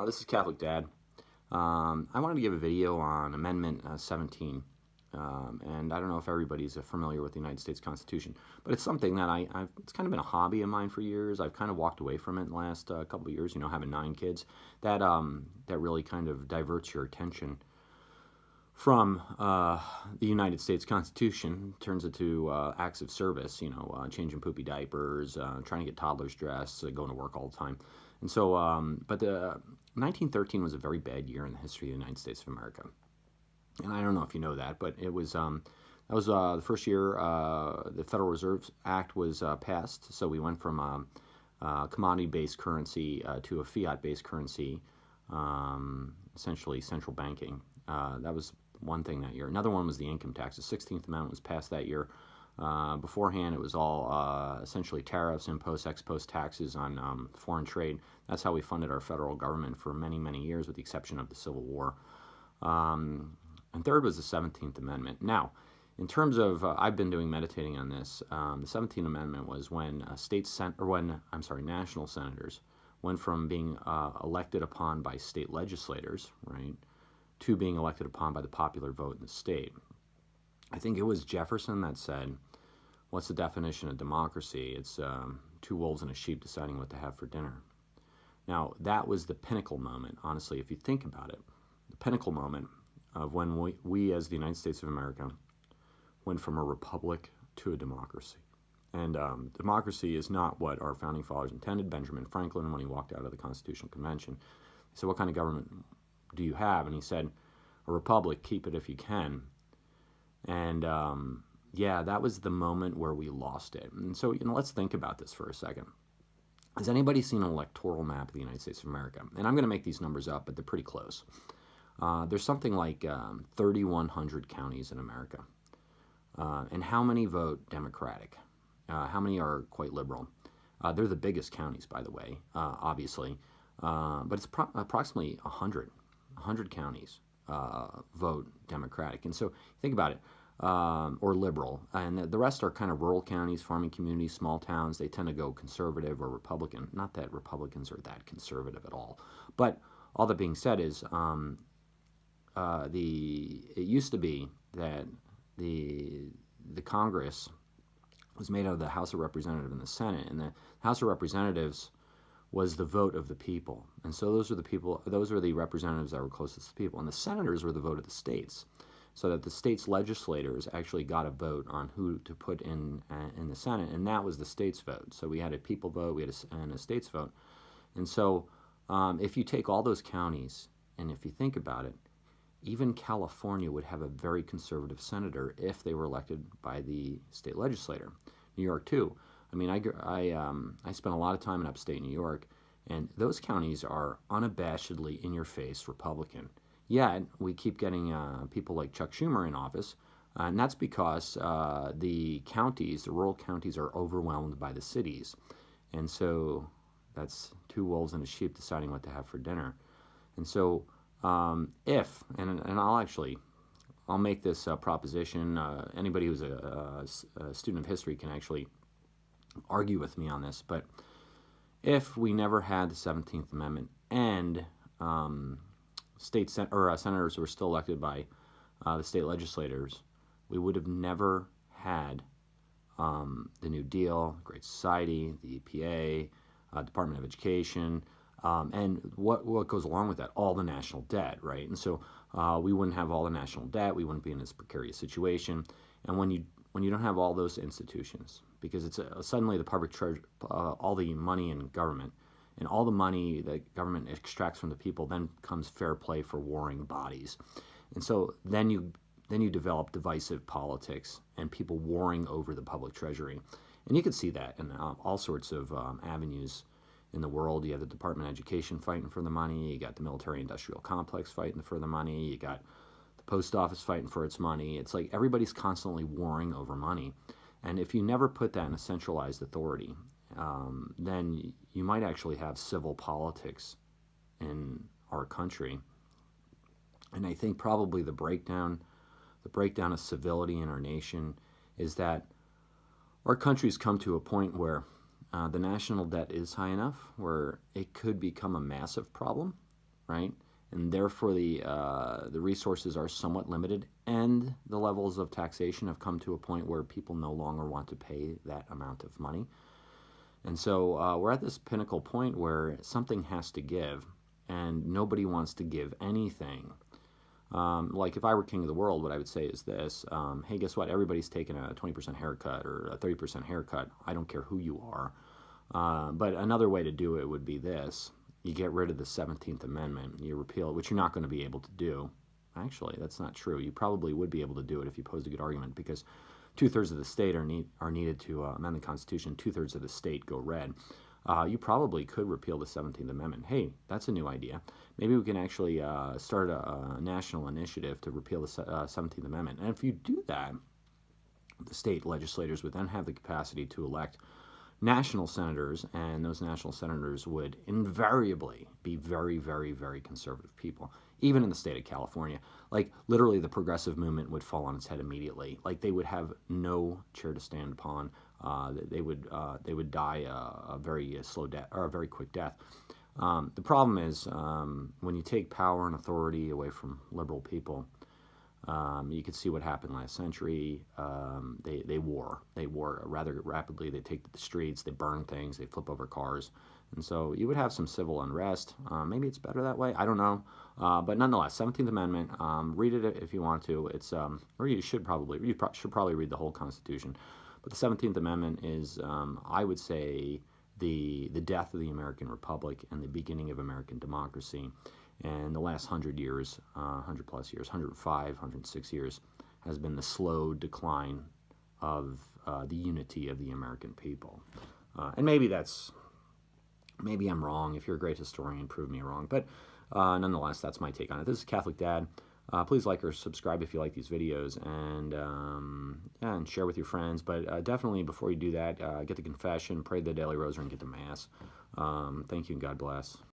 This is Catholic Dad. I wanted to give a video on Amendment 17. And I don't know if everybody's familiar with the United States Constitution, but it's something that it's kind of been a hobby of mine for years. I've kind of walked away from it in the last couple of years, having 9 kids. That really kind of diverts your attention from the United States Constitution, turns it to acts of service, changing poopy diapers, trying to get toddlers dressed, going to work all the time. And so, but the 1913 was a very bad year in the history of the United States of America. And I don't know if you know that, but it was that was the first year the Federal Reserve Act was passed. So we went from commodity-based currency to a fiat-based currency, essentially central banking. That was one thing that year. Another one was the income tax. The 16th Amendment was passed that year. Beforehand, it was all essentially tariffs, impost, ex post taxes on foreign trade. That's how we funded our federal government for many, many years, with the exception of the Civil War. And third was the 17th Amendment. Now, in terms of, I've been doing meditating on this. The 17th Amendment was when national senators went from being elected upon by state legislators, right, to being elected upon by the popular vote in the state. I think it was Jefferson that said, what's the definition of democracy? It's 2 wolves and a sheep deciding what to have for dinner. Now, that was the pinnacle moment, honestly, if you think about it. The pinnacle moment of when we as the United States of America went from a republic to a democracy. And democracy is not what our founding fathers intended. Benjamin Franklin, when he walked out of the Constitutional Convention, he said, what kind of government do you have? And he said, a republic, keep it if you can. And yeah, that was the moment where we lost it. And so, let's think about this for a second. Has anybody seen an electoral map of the United States of America? And I'm going to make these numbers up, but they're pretty close. There's something like 3,100 counties in America. And how many vote Democratic? How many are quite liberal? They're the biggest counties, by the way, obviously. But it's approximately 100 counties vote Democratic. And so think about it, or liberal. And the rest are kind of rural counties, farming communities, small towns. They tend to go conservative or Republican. Not that Republicans are that conservative at all. But all that being said is it used to be that the Congress was made out of the House of Representatives and the Senate, and the House of Representatives was the vote of the people. And so those were the representatives that were closest to the people. And the senators were the vote of the states, so that the states' legislators actually got a vote on who to put in the Senate, and that was the states' vote. So we had a people vote, we had a states' vote. And so if you take all those counties, and if you think about it, even California would have a very conservative senator if they were elected by the state legislator. New York too. I mean, I spent a lot of time in upstate New York, and those counties are unabashedly in-your-face Republican. Yet we keep getting people like Chuck Schumer in office, and that's because the rural counties, are overwhelmed by the cities, and so that's 2 wolves and a sheep deciding what to have for dinner. And so I'll make this proposition. Anybody who's a student of history can actually argue with me on this, but if we never had the 17th Amendment and senators who were still elected by the state legislators, we would have never had the New Deal, Great Society, the EPA, Department of Education, and what goes along with that, all the national debt, right? And so we wouldn't have all the national debt, we wouldn't be in this precarious situation. And when you don't have all those institutions, because it's suddenly the public treasure, all the money in government, and all the money that government extracts from the people, then comes fair play for warring bodies. And so then you develop divisive politics and people warring over the public treasury. And you can see that in all sorts of avenues in the world. You have the Department of Education fighting for the money. You got the military-industrial complex fighting for the money. You got the post office fighting for its money. It's like everybody's constantly warring over money. And if you never put that in a centralized authority, then you might actually have civil politics in our country. And I think probably the breakdown of civility in our nation is that our country's come to a point where the national debt is high enough where it could become a massive problem, right? And therefore the resources are somewhat limited, and the levels of taxation have come to a point where people no longer want to pay that amount of money. And so we're at this pinnacle point where something has to give, and nobody wants to give anything. Like if I were king of the world, what I would say is this: hey, guess what? Everybody's taking a 20% haircut or a 30% haircut. I don't care who you are. But another way to do it would be this: you get rid of the 17th Amendment, you repeal it, which you're not going to be able to do. Actually, that's not true. You probably would be able to do it if you posed a good argument, because 2/3 of the state are needed to amend the Constitution. 2/3 of the state go red. You probably could repeal the 17th Amendment. Hey, that's a new idea. Maybe we can actually start a national initiative to repeal the 17th Amendment. And if you do that, the state legislators would then have the capacity to elect national senators, and those national senators would invariably be very, very, very conservative people. Even in the state of California, like literally the progressive movement would fall on its head immediately. Like they would have no chair to stand upon. They would die a very slow death, or a very quick death. The problem is when you take power and authority away from liberal people, you could see what happened last century. They war rather rapidly. They take to the streets, they burn things, they flip over cars. And so you would have some civil unrest. Maybe it's better that way. I don't know. But nonetheless, 17th Amendment, read it if you want to. It's, or you should probably read the whole Constitution. But the 17th Amendment is, I would say, the death of the American Republic and the beginning of American democracy. And the last 100 years, 100 plus years, 105, 106 years, has been the slow decline of the unity of the American people. And maybe I'm wrong. If you're a great historian, prove me wrong. But nonetheless, that's my take on it. This is Catholic Dad. Please like or subscribe if you like these videos, and yeah, and share with your friends. But definitely, before you do that, get the confession, pray the daily rosary, and get to Mass. Thank you, and God bless.